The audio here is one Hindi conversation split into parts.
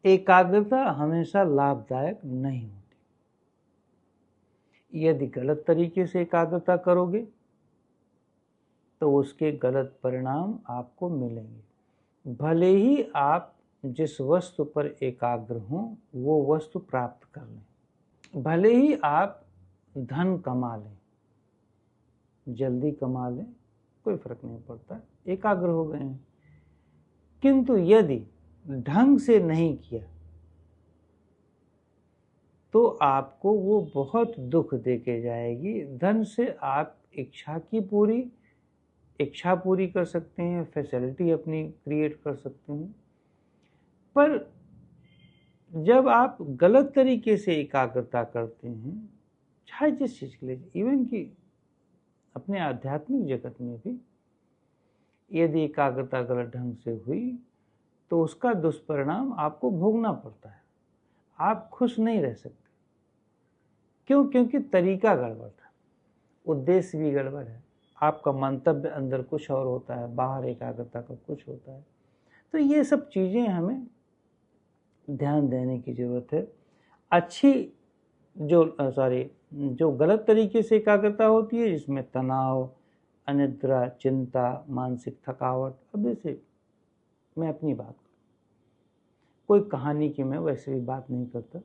एकाग्रता हमेशा लाभदायक नहीं होती। यदि गलत तरीके से एकाग्रता करोगे तो उसके गलत परिणाम आपको मिलेंगे। भले ही आप जिस वस्तु पर एकाग्र हों वो वस्तु प्राप्त कर लें, भले ही आप धन कमा लें, जल्दी कमा लें, कोई फर्क नहीं पड़ता, एकाग्र हो गए हैं। किंतु यदि ढंग से नहीं किया तो आपको वो बहुत दुख देके जाएगी। धन से आप इच्छा पूरी कर सकते हैं, फैसिलिटी अपनी क्रिएट कर सकते हैं, पर जब आप गलत तरीके से एकाग्रता करते हैं, चाहे जिस चीज़ के लिए, इवन कि अपने आध्यात्मिक जगत में भी यदि एकाग्रता गलत ढंग से हुई तो उसका दुष्परिणाम आपको भोगना पड़ता है। आप खुश नहीं रह सकते। क्यों? क्योंकि तरीका गड़बड़ था, उद्देश्य भी गड़बड़ है, आपका मंतव्य अंदर कुछ और होता है, बाहर एकाग्रता का कुछ होता है। तो ये सब चीज़ें हमें ध्यान देने की ज़रूरत है। जो गलत तरीके से एकाग्रता होती है, जिसमें तनाव, अनिद्रा, चिंता, मानसिक थकावट। अब जैसे मैं अपनी बात करूँ, कोई कहानी की मैं वैसे भी बात नहीं करता।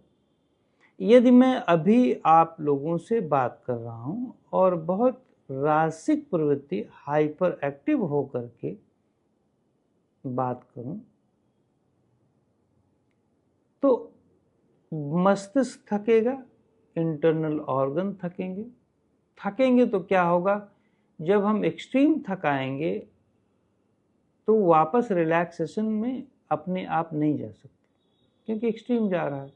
यदि मैं अभी आप लोगों से बात कर रहा हूँ और बहुत रासिक प्रवृत्ति, हाइपर एक्टिव होकर के बात करूं तो मस्तिष्क थकेगा, इंटरनल ऑर्गन थकेंगे तो क्या होगा? जब हम एक्सट्रीम थकाएंगे तो वापस रिलैक्सेशन में अपने आप नहीं जा सकते, क्योंकि एक्सट्रीम जा रहा है।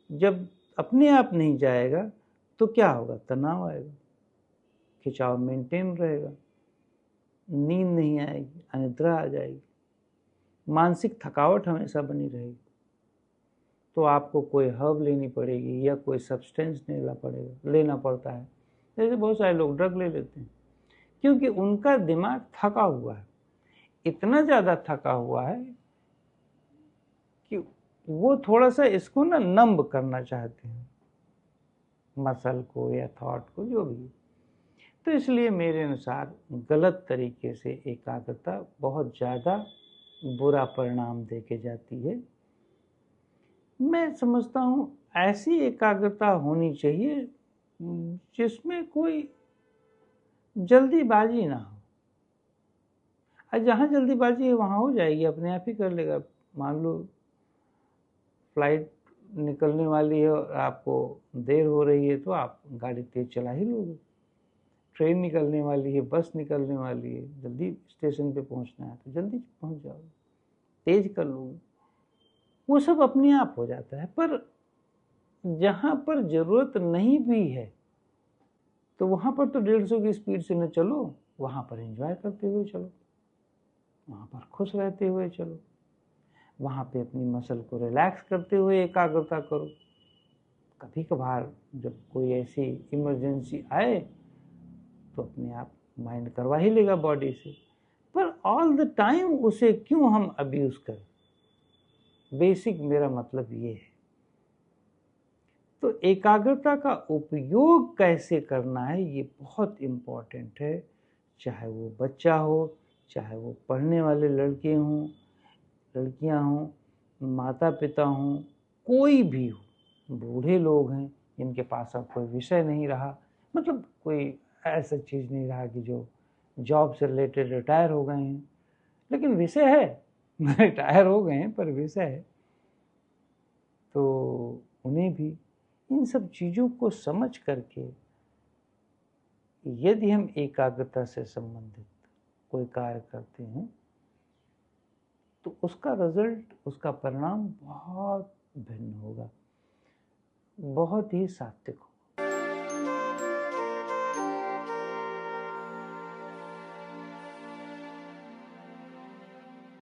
जब अपने आप नहीं जाएगा तो क्या होगा? तनाव आएगा, खिंचाव मेंटेन रहेगा, नींद नहीं आएगी, अनिद्रा आ जाएगी, मानसिक थकावट हमेशा बनी रहेगी। तो आपको कोई हर्ब लेनी पड़ेगी या कोई सब्सटेंस लेना पड़ता है। जैसे बहुत सारे लोग ड्रग ले लेते हैं क्योंकि उनका दिमाग थका हुआ है, इतना ज़्यादा थका हुआ है कि वो थोड़ा सा इसको ना नंब करना चाहते हैं, मसल को या थॉट को, जो भी। तो इसलिए मेरे अनुसार गलत तरीके से एकाग्रता बहुत ज़्यादा बुरा परिणाम देके जाती है। मैं समझता हूँ ऐसी एकाग्रता होनी चाहिए जिसमें कोई जल्दीबाजी ना हो। और जहाँ जल्दीबाजी है वहाँ हो जाएगी, अपने आप ही कर लेगा। मान लो फ्लाइट निकलने वाली है और आपको देर हो रही है तो आप गाड़ी तेज चला ही लोगे। ट्रेन निकलने वाली है, बस निकलने वाली है, जल्दी स्टेशन पे पहुँचना है तो जल्दी पहुँच जाओगे, तेज कर लोगे। वो सब अपने आप हो जाता है। पर जहाँ पर ज़रूरत नहीं भी है तो वहाँ पर तो 150 की स्पीड से न चलो, वहाँ पर एंजॉय करते हुए चलो, वहाँ पर खुश रहते हुए चलो, वहाँ पे अपनी मसल को रिलैक्स करते हुए एकाग्रता करो। कभी कभार जब कोई ऐसी इमरजेंसी आए तो अपने आप माइंड करवा ही लेगा बॉडी से, पर ऑल द टाइम उसे क्यों हम अब्यूज़ करें? बेसिक मेरा मतलब ये है। तो एकाग्रता का उपयोग कैसे करना है ये बहुत इम्पोर्टेंट है। चाहे वो बच्चा हो, चाहे वो पढ़ने वाले लड़के हों, लड़कियां हों, माता पिता हों, कोई भी हो, बूढ़े लोग हैं जिनके पास अब कोई विषय नहीं रहा, मतलब कोई ऐसा चीज़ नहीं रहा कि जो जॉब से रिलेटेड रिटायर हो गए हैं, लेकिन विषय है रिटायर हो गए हैं पर विषय है, तो उन्हें भी इन सब चीज़ों को समझ करके यदि हम एकाग्रता से संबंधित कोई कार्य करते हैं तो उसका रिजल्ट, उसका परिणाम बहुत भिन्न होगा, बहुत ही सात्विक होगा।